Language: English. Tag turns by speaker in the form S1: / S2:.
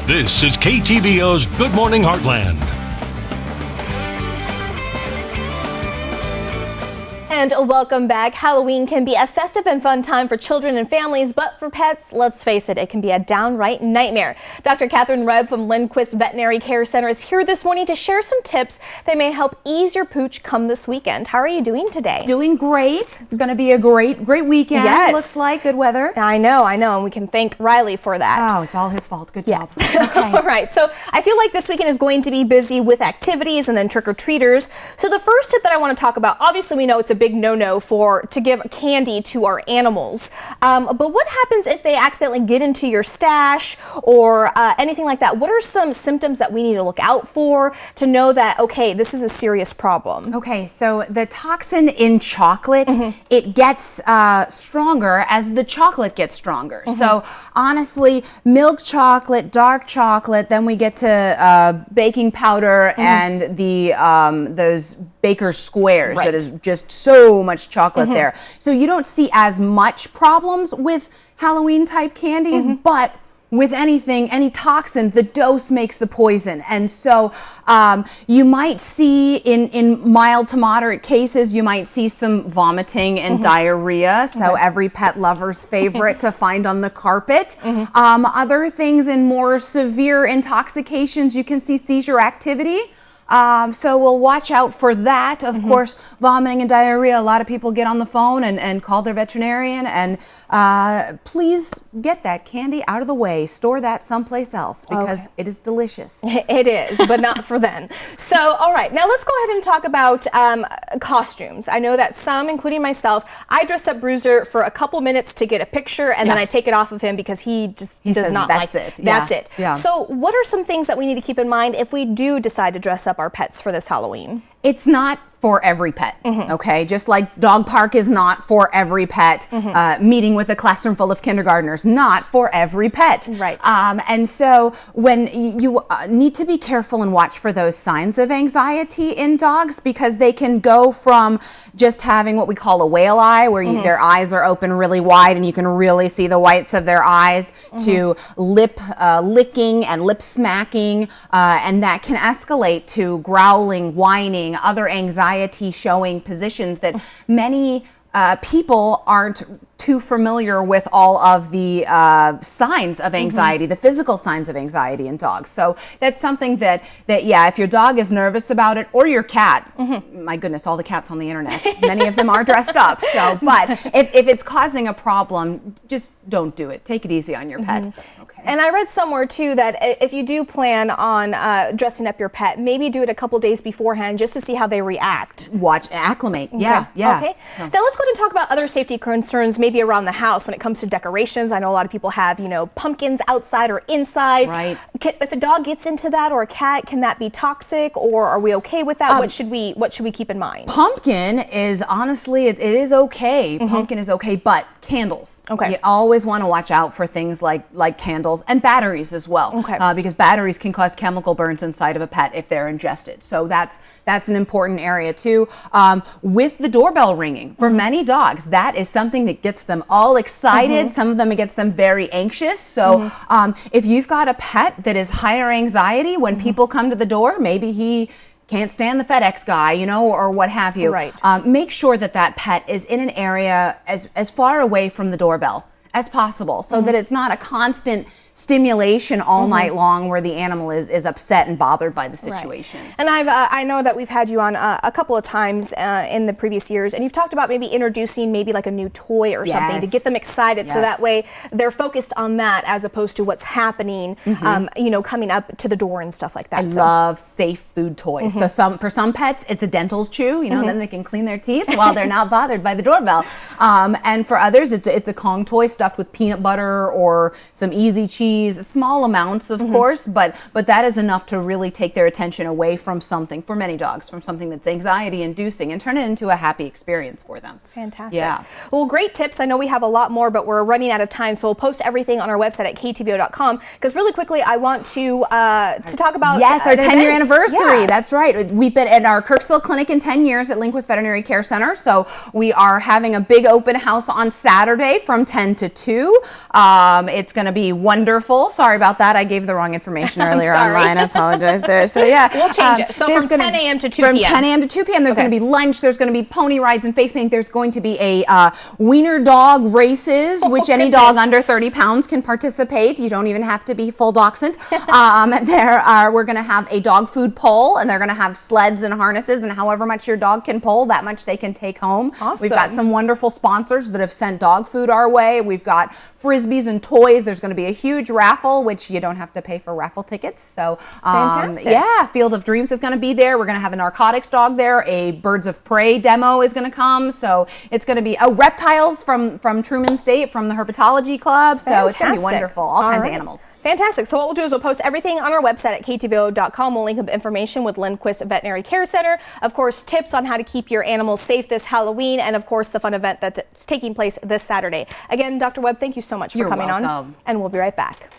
S1: This is KTVO's Good Morning Heartland.
S2: And welcome back. Halloween can be a festive and fun time for children and families, but for pets, let's face it, it can be a downright nightmare. Dr. Catherine Reb from Lindquist Veterinary Care Center is here this morning to share some tips that may help ease your pooch come this weekend. How are you doing today?
S3: Doing great. It's going to be a great weekend.
S2: Yes.
S3: It looks like good weather.
S2: I know, and we can thank Riley for that.
S3: Oh, it's all his fault. Good
S2: Yes.
S3: job. Okay.
S2: All right, so I feel like this weekend is going to be busy with activities and then trick-or-treaters. So the first tip that I want to talk about, obviously we know it's a big no-no to give candy to our animals. But what happens if they accidentally get into your stash or anything like that? What are some symptoms that we need to look out for to know that, okay, this is a serious problem?
S3: Okay, so the toxin in chocolate, it gets stronger as the chocolate gets stronger. So honestly, milk chocolate, dark chocolate, then we get to baking powder and the those Baker's squares.
S2: Right.
S3: That is just so much chocolate there. So you don't see as much problems with Halloween type candies, but with anything, any toxin, the dose makes the poison. And so you might see in mild to moderate cases, you might see some vomiting and diarrhea. So every pet lover's favorite to find on the carpet. Other things in more severe intoxications, you can see seizure activity. So we'll watch out for that. Of course, vomiting and diarrhea, a lot of people get on the phone and call their veterinarian, and please get that candy out of the way. Store that someplace else because it is delicious.
S2: It is, but not for them. So, all right, now let's go ahead and talk about costumes. I know that some, including myself, I dressed up Bruiser for a couple minutes to get a picture, and then I take it off of him because he does not like it. That's it.
S3: Yeah.
S2: So what are some things that we need to keep in mind if we do decide to dress up our pets for this Halloween?
S3: It's not for every pet, okay? Just like dog park is not for every pet, meeting with a classroom full of kindergartners, not for every pet.
S2: Right.
S3: And so when you need to be careful and watch for those signs of anxiety in dogs, because they can go from just having what we call a whale eye, where their eyes are open really wide and you can really see the whites of their eyes, to lip licking and lip smacking, and that can escalate to growling, whining, other anxiety showing positions that many people aren't too familiar with all of the signs of anxiety, the physical signs of anxiety in dogs. So that's something that yeah, if your dog is nervous about it, or your cat, my goodness, all the cats on the internet, many of them are dressed up. So, but if it's causing a problem, just don't do it. Take it easy on your pet. Okay.
S2: And I read somewhere too that if you do plan on dressing up your pet, maybe do it a couple days beforehand just to see how they react.
S3: Watch, acclimate. Yeah, yeah.
S2: Okay. Now let's go to talk about other safety concerns maybe around the house when it comes to decorations. I know a lot of people have, pumpkins outside or inside.
S3: Right.
S2: If a dog gets into that or a cat, can that be toxic, or are we okay with that? What should we keep in mind?
S3: Pumpkin is honestly, it is okay. Pumpkin is okay, but candles.
S2: Okay.
S3: You always want to watch out for things like candles and batteries as well.
S2: Okay.
S3: Because batteries can cause chemical burns inside of a pet if they're ingested. So that's an important area too. With the doorbell ringing, for many dogs, that is something that gets them all excited. Some of them, it gets them very anxious. So if you've got a pet that is higher anxiety when people come to the door, maybe he can't stand the FedEx guy, or what have you.
S2: Right.
S3: Make sure that pet is in an area as far away from the doorbell as possible, so that it's not a constant stimulation all night long where the animal is upset and bothered by the situation.
S2: Right. And I know that we've had you on a couple of times in the previous years, and you've talked about maybe introducing maybe like a new toy or something to get them excited, so that way they're focused on that as opposed to what's happening, coming up to the door and stuff like that.
S3: I love safe food toys. So for some pets, it's a dental chew, then they can clean their teeth while they're not bothered by the doorbell. And for others, it's a Kong toy stuffed with peanut butter or some easy cheese, small amounts, of course, but that is enough to really take their attention away from something, for many dogs, from something that's anxiety inducing, and turn it into a happy experience for them.
S2: Fantastic.
S3: Yeah.
S2: Well, great tips. I know we have a lot more, but we're running out of time, so we'll post everything on our website at ktvo.com, because really quickly, I want to talk about
S3: our 10-year anniversary.
S2: Yeah.
S3: That's right. We've been at our Kirksville Clinic in 10 years at Lindquist Veterinary Care Center, so we are having a big open house on Saturday from 10 to 2. It's going to be wonderful. wonderful. Sorry about that. I gave the wrong information earlier online. I apologize there. So yeah,
S2: we'll change it. So from 10 a.m. to 2 p.m.
S3: From 10 a.m. to 2 p.m. There's going to be lunch. There's going to be pony rides and face painting. There's going to be a wiener dog races, which any dog under 30 pounds can participate. You don't even have to be full dachshund. We're going to have a dog food pull, and they're going to have sleds and harnesses, and however much your dog can pull, that much they can take home.
S2: Awesome.
S3: We've got some wonderful sponsors that have sent dog food our way. We've got frisbees and toys. There's going to be a huge raffle, which you don't have to pay for raffle tickets. So,
S2: fantastic.
S3: Yeah, Field of Dreams is going to be there. We're going to have a narcotics dog there. A Birds of Prey demo is going to come. So it's going to be reptiles from Truman State, from the Herpetology Club. So
S2: Fantastic.
S3: It's going to be wonderful. All kinds of animals.
S2: Fantastic. So what we'll do is we'll post everything on our website at ktvo.com. We'll link up information with Lindquist Veterinary Care Center. Of course, tips on how to keep your animals safe this Halloween, and of course, the fun event that's taking place this Saturday. Again, Dr. Webb, thank you so much for coming on, and we'll be right back.